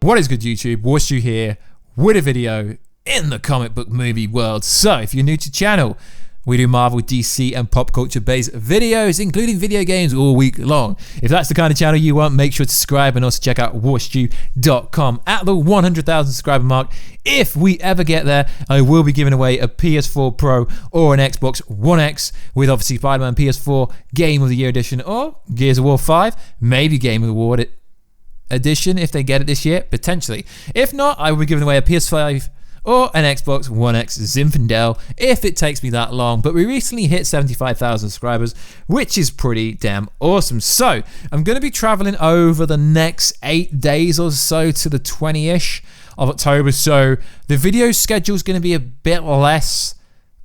What is good, YouTube? Warstu here with a video in the comic book movie world. So if you're new to the channel, we do Marvel, DC and pop culture based videos, including video games all week long. If that's the kind of channel you want, make sure to subscribe and also check out warstu.com at the 100,000 subscriber mark. If we ever get there, I will be giving away a PS4 Pro or an Xbox One X with obviously Spider-Man PS4 Game of the Year Edition or Gears of War 5, maybe Game of the War Edition if they get it this year, potentially. If not, I will be giving away a PS5 or an Xbox One X Zinfandel if it takes me that long. But we recently hit 75,000 subscribers, which is pretty damn awesome. So I'm going to be traveling over the next 8 days or so to the 20-ish of October. So the video schedule is going to be a bit less,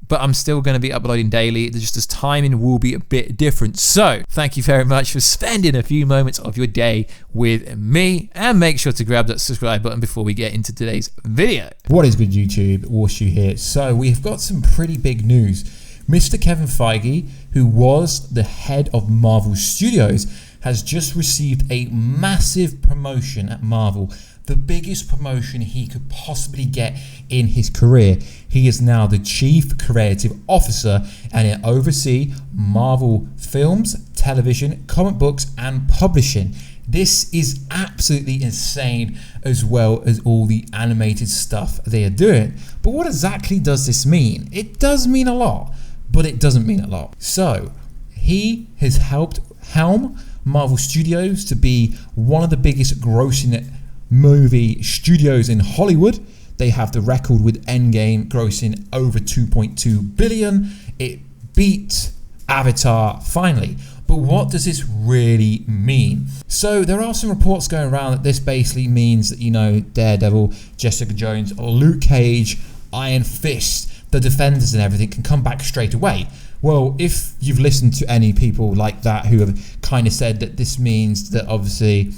but I'm still going to be uploading daily. Just as timing will be a bit different. So thank you very much for spending a few moments of your day with me, and make sure to grab that subscribe button before we get into today's video. What is good, YouTube? Warstu here. So we've got some pretty big news. Mr. Kevin Feige, who was the head of Marvel Studios, has just received a massive promotion at Marvel. The biggest promotion he could possibly get in his career. He is now the Chief Creative Officer and it oversees Marvel films, television, comic books and publishing. This is absolutely insane, as well as all the animated stuff they are doing. But what exactly does this mean? It does mean a lot, but it doesn't mean a lot. So he has helped helm Marvel Studios to be one of the biggest grossing movie studios in Hollywood. They have the record with EndGame grossing over 2.2 billion. It beat Avatar finally. But what does this really mean? So there are some reports going around that this basically means that, you know, Daredevil, Jessica Jones, Luke Cage, Iron Fist, the Defenders and everything can come back straight away. Well, if you've listened to any people like that who have kind of said that this means that obviously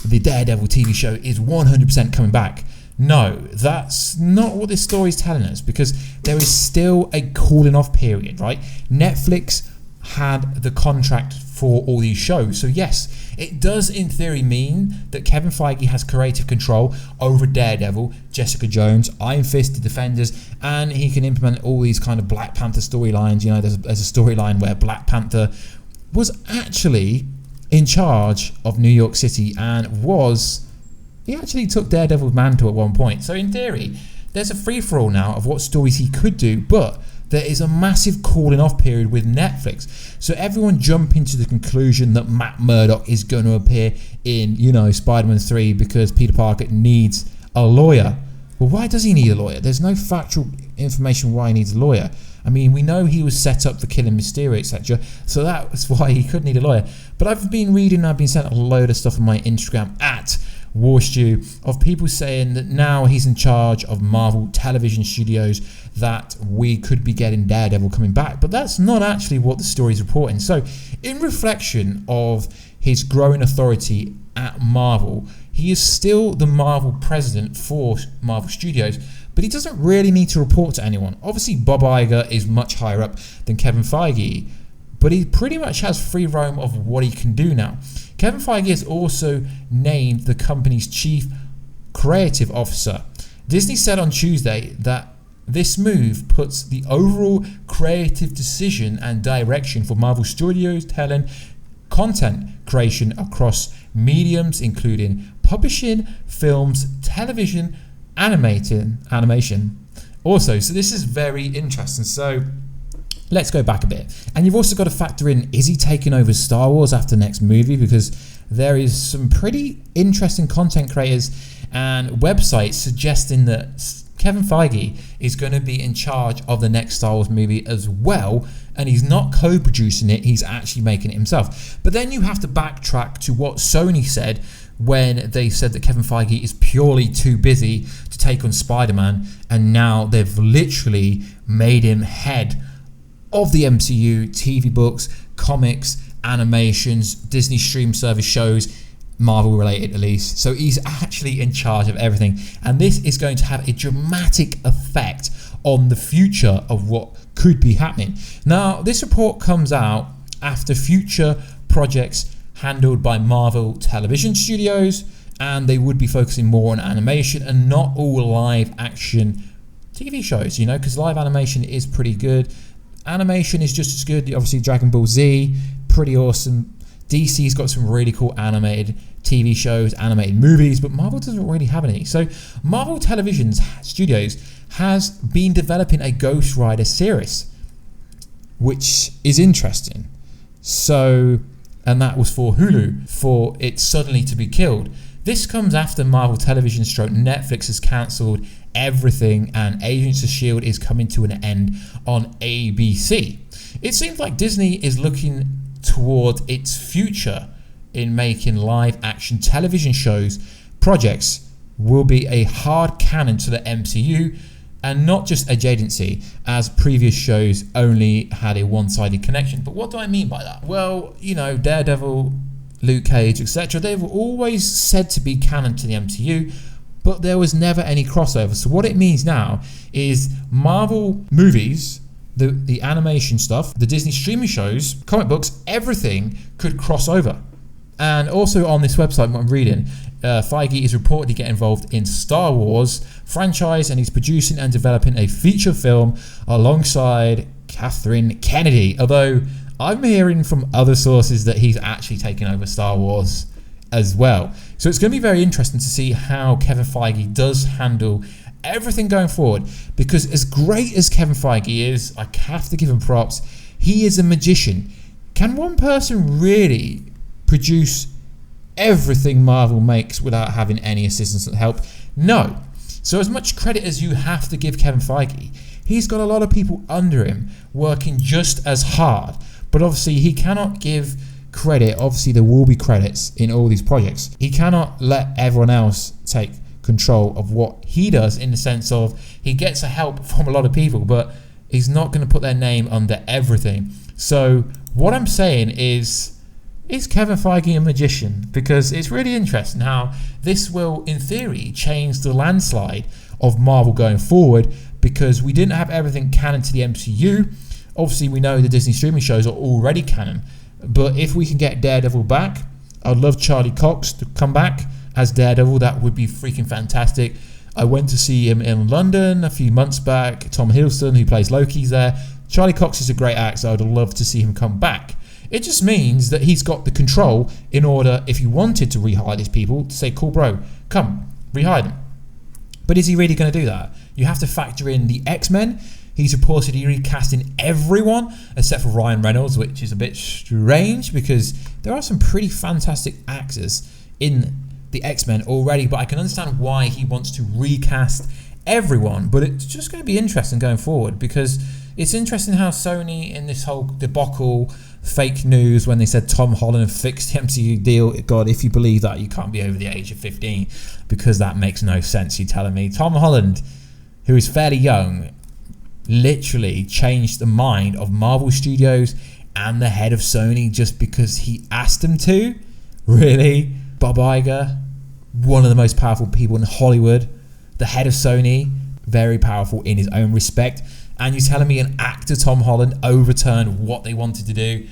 the Daredevil TV show is 100% coming back. No, that's not what this story is telling us, because there is still a cooling off period, right? Netflix had the contract for all these shows. So yes, it does in theory mean that Kevin Feige has creative control over Daredevil, Jessica Jones, Iron Fist, the Defenders, and he can implement all these kind of Black Panther storylines. You know, there's a storyline where Black Panther was actually in charge of New York City and he actually took Daredevil's mantle at one point. So in theory, there's a free-for-all now of what stories he could do, but there is a massive cooling off period with Netflix. So everyone jumping to the conclusion that Matt Murdock is going to appear in, you know, Spider-Man 3 because Peter Parker needs a lawyer. Well, why does he need a lawyer? There's no factual information why he needs a lawyer. I mean, we know he was set up for killing Mysterio, etc. So that's why he could need a lawyer. But I've been reading, I've been sent a load of stuff on my Instagram at Warstu of people saying that now he's in charge of Marvel Television Studios, that we could be getting Daredevil coming back. But that's not actually what the story is reporting. So in reflection of his growing authority at Marvel, he is still the Marvel president for Marvel Studios, but he doesn't really need to report to anyone. Obviously, Bob Iger is much higher up than Kevin Feige, but he pretty much has free roam of what he can do now. Kevin Feige is also named the company's Chief Creative Officer. Disney said on Tuesday that this move puts the overall creative decision and direction for Marvel Studios telling content creation across mediums, including publishing, films, television, animation. Also, so this is very interesting. So let's go back a bit. And you've also got to factor in, is he taking over Star Wars after the next movie? Because there is some pretty interesting content creators and websites suggesting that Kevin Feige is going to be in charge of the next Star Wars movie as well, and he's not co-producing it, he's actually making it himself. But then you have to backtrack to what Sony said when they said that Kevin Feige is purely too busy to take on Spider-Man, and now they've literally made him head of the MCU, TV books, comics, animations, Disney stream service shows, Marvel related at least. So he's actually in charge of everything, and this is going to have a dramatic effect on the future of what could be happening. Now, this report comes out after future projects handled by Marvel Television Studios and they would be focusing more on animation and not all live action TV shows, you know, because live animation is pretty good. Animation is just as good. Obviously, Dragon Ball Z, pretty awesome. DC's got some really cool animated TV shows, animated movies, but Marvel doesn't really have any. So Marvel Television Studios has been developing a Ghost Rider series, which is interesting. So, and that was for Hulu, for it suddenly to be killed. This comes after Marvel Television Netflix has cancelled everything and Agents of S.H.I.E.L.D. is coming to an end on ABC. It seems like Disney is looking toward its future in making live action television shows. Projects will be a hard canon to the MCU and not just adjacency, as previous shows only had a one-sided connection. But what do I mean by that? Well, you know, Daredevil, Luke Cage, etc., they were always said to be canon to the MCU, but there was never any crossover. So what it means now is Marvel movies, the animation stuff, the Disney streaming shows, comic books, everything could cross over. And also on this website, what I'm reading, Feige is reportedly getting involved in Star Wars franchise, and he's producing and developing a feature film alongside Kathleen Kennedy. Although I'm hearing from other sources that he's actually taken over Star Wars as well. So it's going to be very interesting to see how Kevin Feige does handle everything going forward, because as great as Kevin Feige is, I have to give him props. He is a magician. Can one person really produce everything Marvel makes without having any assistance and help? No. So as much credit as you have to give Kevin Feige, he's got a lot of people under him working just as hard. But obviously he cannot give credit. Obviously there will be credits in all these projects. He cannot let everyone else take control of what he does, in the sense of he gets a help from a lot of people, but he's not going to put their name under everything. So what I'm saying is Kevin Feige a magician? Because it's really interesting how this will, in theory, change the landslide of Marvel going forward, because we didn't have everything canon to the MCU. Obviously, we know the Disney streaming shows are already canon, but if we can get Daredevil back, I'd love Charlie Cox to come back as Daredevil. That would be freaking fantastic. I went to see him in London a few months back. Tom Hiddleston, who plays Loki's there. Charlie Cox is a great actor. I'd love to see him come back. It just means that he's got the control in order, if he wanted to rehire these people, to say, cool bro, come, rehire them. But is he really going to do that? You have to factor in the X-Men. He's reportedly recasting everyone except for Ryan Reynolds, which is a bit strange because there are some pretty fantastic actors in the X-Men already, but I can understand why he wants to recast everyone. But it's just going to be interesting going forward, because it's interesting how Sony, in this whole debacle, fake news when they said Tom Holland fixed the MCU deal. God, if you believe that, you can't be over the age of 15, because that makes no sense. You're telling me Tom Holland, who is fairly young, literally changed the mind of Marvel Studios and the head of Sony just because he asked them to? Really? Bob Iger, one of the most powerful people in Hollywood, the head of Sony, very powerful in his own respect, and you're telling me an actor, Tom Holland, overturned what they wanted to do?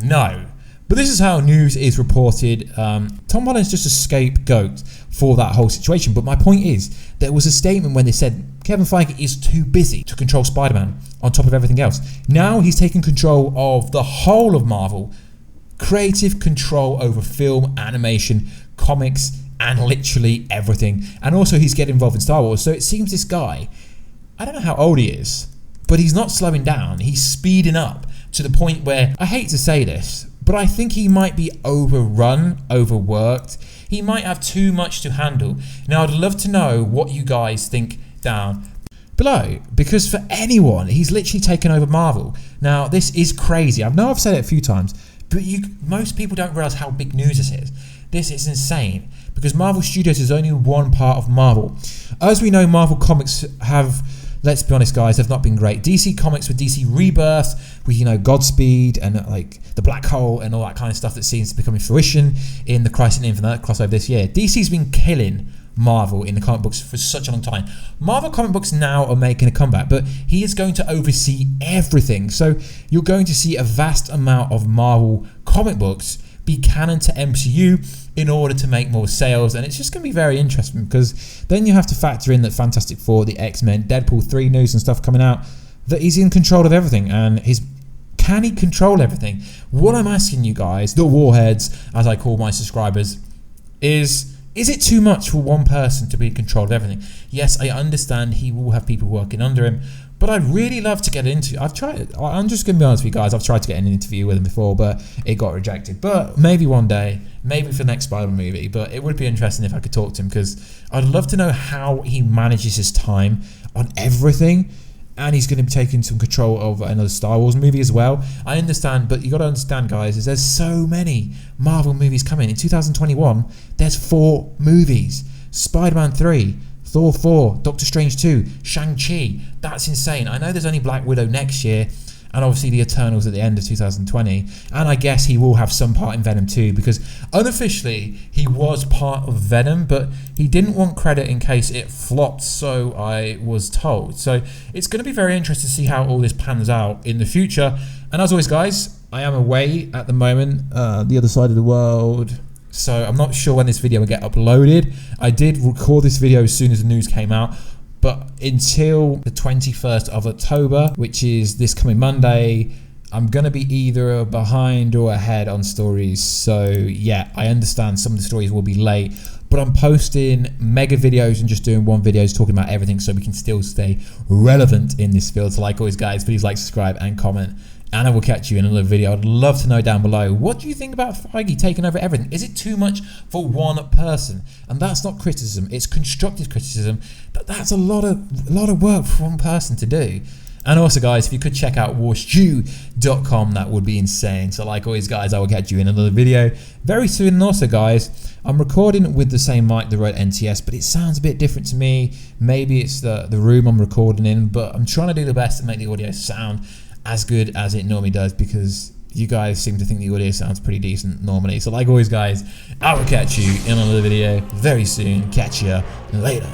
No. But this is how news is reported. Tom Holland's just a scapegoat for that whole situation. But my point is, there was a statement when they said Kevin Feige is too busy to control Spider-Man on top of everything else. Now he's taking control of the whole of Marvel, creative control over film, animation, comics, and literally everything. And also he's getting involved in Star Wars. So it seems this guy, I don't know how old he is, but he's not slowing down. He's speeding up to the point where, I hate to say this, but I think he might be overrun, overworked. He might have too much to handle. Now, I'd love to know what you guys think down below, because for anyone, he's literally taken over Marvel. Now, this is crazy. I know I've said it a few times, but most people don't realize how big news this is. This is insane, because Marvel Studios is only one part of Marvel. As we know, Marvel Comics have, let's be honest guys, have not been great. DC Comics with DC Rebirth, with, you know, Godspeed and like the Black Hole and all that kind of stuff that seems to be coming to fruition in the Crisis on Infinite crossover this year. DC's been killing Marvel in the comic books for such a long time. Marvel comic books now are making a comeback, but he is going to oversee everything. So you're going to see a vast amount of Marvel comic books be canon to MCU in order to make more sales. And it's just going to be very interesting, because then you have to factor in that Fantastic Four, the X-Men, Deadpool 3 news and stuff coming out, that he's in control of everything. And can he control everything? What I'm asking you guys, the warheads, as I call my subscribers, is it too much for one person to be in control of everything? Yes, I understand he will have people working under him, but I'd really love to get into. I'm just going to be honest with you guys. I've tried to get an interview with him before, but it got rejected. But maybe one day, maybe for the next Spider-Man movie. But it would be interesting if I could talk to him, because I'd love to know how he manages his time on everything. And he's going to be taking some control over another Star Wars movie as well. I understand, but you got to understand, guys, is there's so many Marvel movies coming. In 2021, there's 4 movies. Spider-Man 3, Thor 4, Doctor Strange 2, Shang-Chi. That's insane. I know there's only Black Widow next year, and obviously the Eternals at the end of 2020. And I guess he will have some part in Venom 2, because unofficially he was part of Venom, but he didn't want credit in case it flopped, so I was told. So it's going to be very interesting to see how all this pans out in the future. And as always, guys, I am away at the moment, the other side of the world. So I'm not sure when this video will get uploaded. I did record this video as soon as the news came out, but until the 21st of October, which is this coming Monday, I'm going to be either behind or ahead on stories. So yeah, I understand some of the stories will be late, but I'm posting mega videos and just doing one videos talking about everything, so we can still stay relevant in this field. So like always, guys, please like, subscribe and comment, and I will catch you in another video. I'd love to know down below, what do you think about Feige taking over everything? Is it too much for one person? And that's not criticism, it's constructive criticism, but that's a lot of work for one person to do. And also, guys, if you could check out Warstu.com, that would be insane. So like always, guys, I will catch you in another video very soon. And also, guys, I'm recording with the same mic, the Rode NTS, but it sounds a bit different to me. Maybe it's the room I'm recording in, but I'm trying to do the best to make the audio sound as good as it normally does, because you guys seem to think the audio sounds pretty decent normally. So like always, guys, I will catch you in another video very soon. Catch you later.